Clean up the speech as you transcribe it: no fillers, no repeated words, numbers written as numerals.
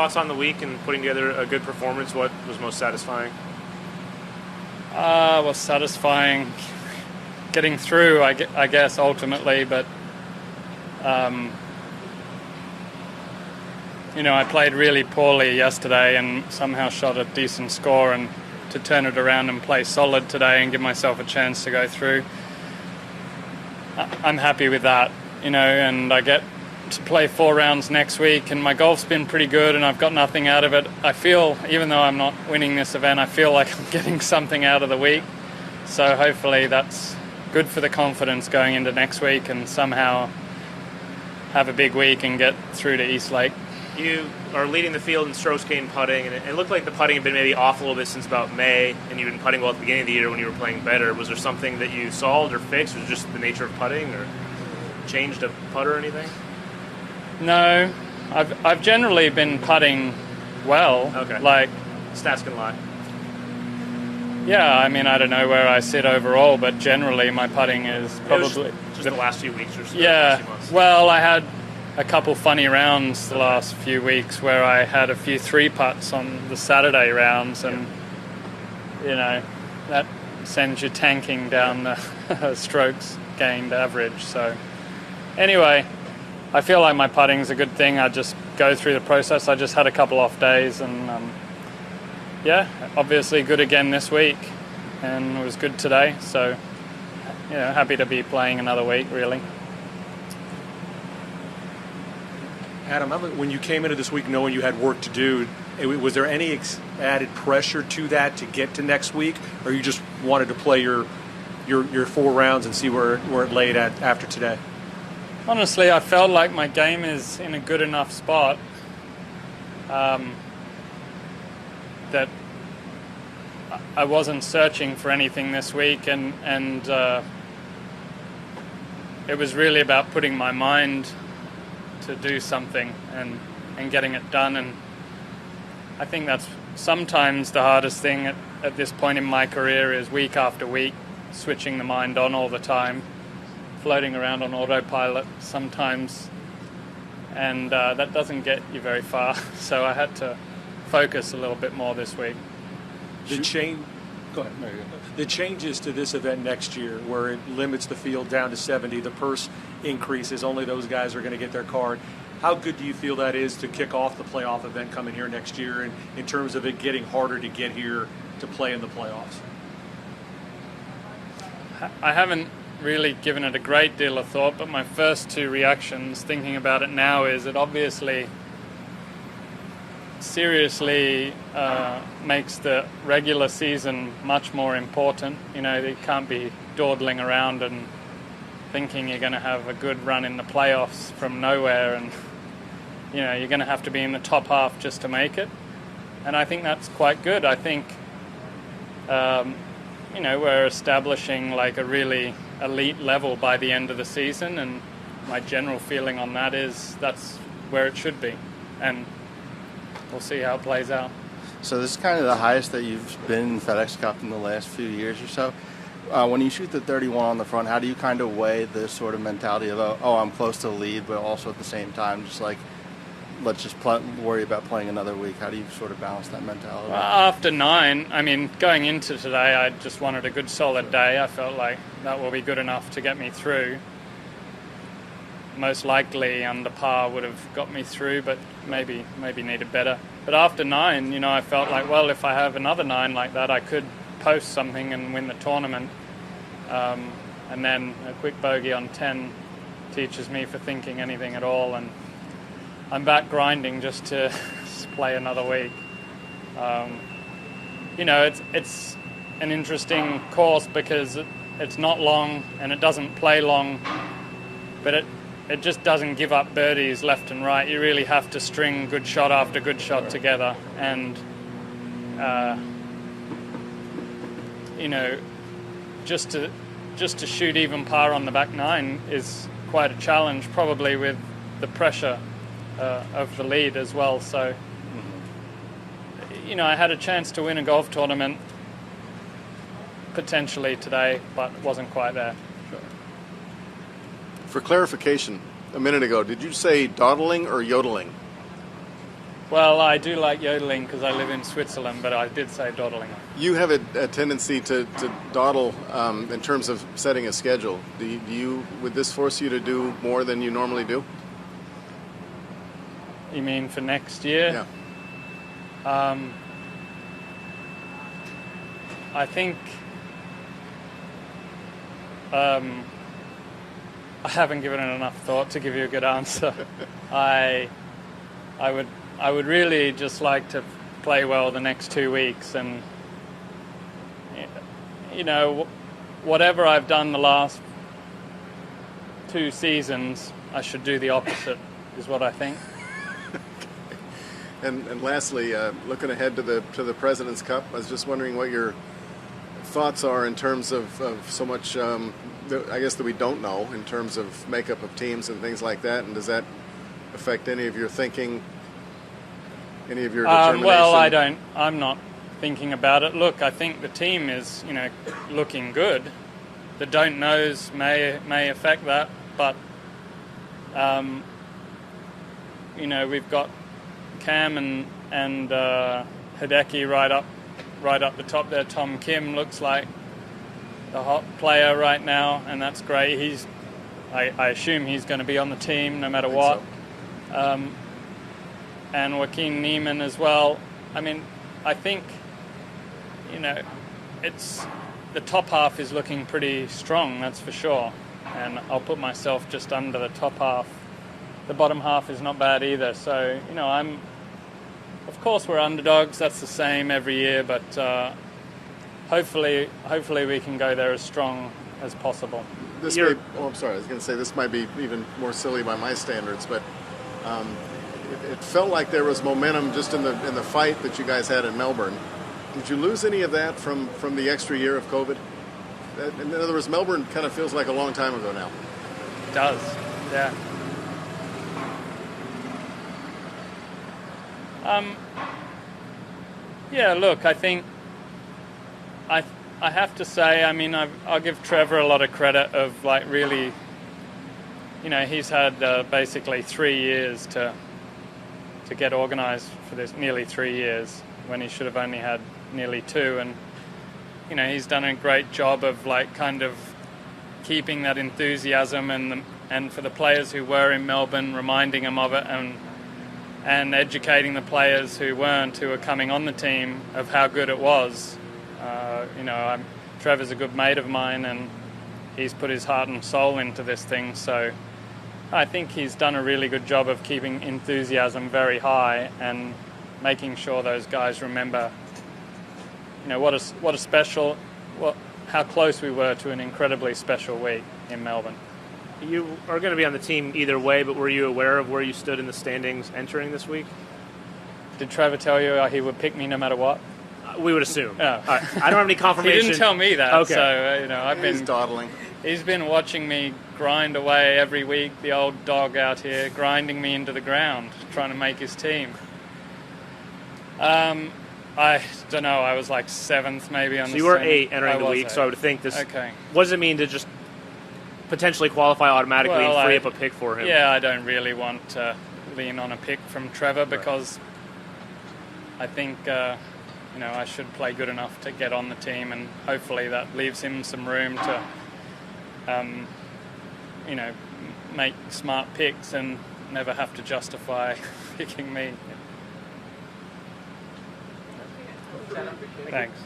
thoughts on the week and putting together a good performance? What was most satisfying? Was satisfying getting through, I guess, ultimately, but I played really poorly yesterday and somehow shot a decent score, and to turn it around and play solid today and give myself a chance to go through, I'm happy with that, and I get to play 4 rounds next week, and my golf's been pretty good and I've got nothing out of it. I feel, even though I'm not winning this event, I feel like I'm getting something out of the week, so hopefully that's good for the confidence going into next week and somehow have a big week and get through to East Lake. You are leading the field in strokes gained putting, and it looked like the putting had been maybe off a little bit since about May, and you've been putting well at the beginning of the year when you were playing better. Was there something that you solved or fixed? Was it just the nature of putting, or changed a putter or anything? No, I've generally been putting well. Okay. Like, stats can lie. Yeah, I mean, I don't know where I sit overall, but generally my putting is probably just the last few weeks or so. Yeah, well, I had a couple funny rounds the last few weeks where I had a few 3-putts on the Saturday rounds, and that sends you tanking down the strokes gained average. So anyway, I feel like my putting's a good thing. I just go through the process. I just had a couple off days, and obviously good again this week, and it was good today. So happy to be playing another week, really. Adam, when you came into this week knowing you had work to do, was there any added pressure to that to get to next week, or you just wanted to play your 4 rounds and see where it laid at after today? Honestly, I felt like my game is in a good enough spot that I wasn't searching for anything this week, and it was really about putting my mind to do something and getting it done. And I think that's sometimes the hardest thing at this point in my career, is week after week switching the mind on all the time, floating around on autopilot sometimes, and that doesn't get you very far. So I had to focus a little bit more this week. Go ahead. There you go. The changes to this event next year, where it limits the field down to 70, the purse increases, only those guys are going to get their card. How good do you feel that is to kick off the playoff event coming here next year, and in terms of it getting harder to get here to play in the playoffs? I haven't really given it a great deal of thought, but my first 2 reactions thinking about it now is it obviously seriously makes the regular season much more important. You can't be dawdling around and thinking you're going to have a good run in the playoffs from nowhere, and you're going to have to be in the top half just to make it. And I think that's quite good. I think we're establishing like a really elite level by the end of the season, and my general feeling on that is that's where it should be, and we'll see how it plays out. So this is kind of the highest that you've been in FedExCup in the last few years or so. When you shoot the 31 on the front, how do you kind of weigh this sort of mentality of, I'm close to the lead, but also at the same time, just like, let's just worry about playing another week? How do you sort of balance that mentality? After 9, going into today, I just wanted a good solid day. I felt like that will be good enough to get me through. Most likely under par would have got me through, but maybe needed better. But after 9, I felt like, well, if I have another 9 like that, I could post something and win the tournament. And then a quick bogey on 10 teaches me for thinking anything at all, and I'm back grinding just to play another week. It's an interesting course because it's not long and it doesn't play long, but it just doesn't give up birdies left and right. You really have to string good shot after good shot together, and just to shoot even par on the back 9 is quite a challenge, probably with the pressure of the lead as well. So, I had a chance to win a golf tournament potentially today, but wasn't quite there. Sure. For clarification, a minute ago, did you say dawdling or yodeling? Well, I do like yodeling because I live in Switzerland, but I did say dawdling. You have a tendency to dawdle in terms of setting a schedule. Would this force you to do more than you normally do? You mean for next year? Yeah. I think I haven't given it enough thought to give you a good answer. I would really just like to play well the next 2 weeks, and whatever I've done the last 2 seasons, I should do the opposite, is what I think. And lastly, looking ahead to the President's Cup, I was just wondering what your thoughts are in terms of so much, I guess, that we don't know in terms of makeup of teams and things like that, and does that affect any of your thinking, any of your determination? Well, I'm not thinking about it. Look, I think the team is, looking good. The don't knows may affect that, but we've got Cam and Hideki right up the top there. Tom Kim looks like the hot player right now, and that's great. I assume he's going to be on the team no matter what. So. And Joaquin Neiman as well. I mean, I think, it's the top half is looking pretty strong, that's for sure. And I'll put myself just under the top half. The bottom half is not bad either. So, of course we're underdogs, that's the same every year, but hopefully we can go there as strong as possible. I'm sorry, I was going to say this might be even more silly by my standards, but it felt like there was momentum just in the fight that you guys had in Melbourne. Did you lose any of that from the extra year of COVID? In other words, Melbourne kind of feels like a long time ago now. It does, yeah. Yeah, look, I think I have to say, I mean, I'll give Trevor a lot of credit of really, he's had basically 3 years to get organised for this, nearly 3 years, when he should have only had nearly 2, and he's done a great job of kind of keeping that enthusiasm and for the players who were in Melbourne, reminding them of it, and educating the players who are coming on the team of how good it was. Trevor's a good mate of mine, and he's put his heart and soul into this thing, so I think he's done a really good job of keeping enthusiasm very high and making sure those guys remember, how close we were to an incredibly special week in Melbourne. You are going to be on the team either way, but were you aware of where you stood in the standings entering this week? Did Trevor tell you he would pick me no matter what? We would assume. Oh. I don't have any confirmation. He didn't tell me that. Okay. So He's dawdling. He's been watching me grind away every week. The old dog out here grinding me into the ground, trying to make his team. I don't know. I was 7th maybe on the. So you were 8 entering the week. 8. So I would think this. Okay. What does it mean to just potentially qualify automatically and free up a pick for him? Yeah, I don't really want to lean on a pick from Trevor because I think I should play good enough to get on the team, and hopefully that leaves him some room to make smart picks and never have to justify picking me. Thanks.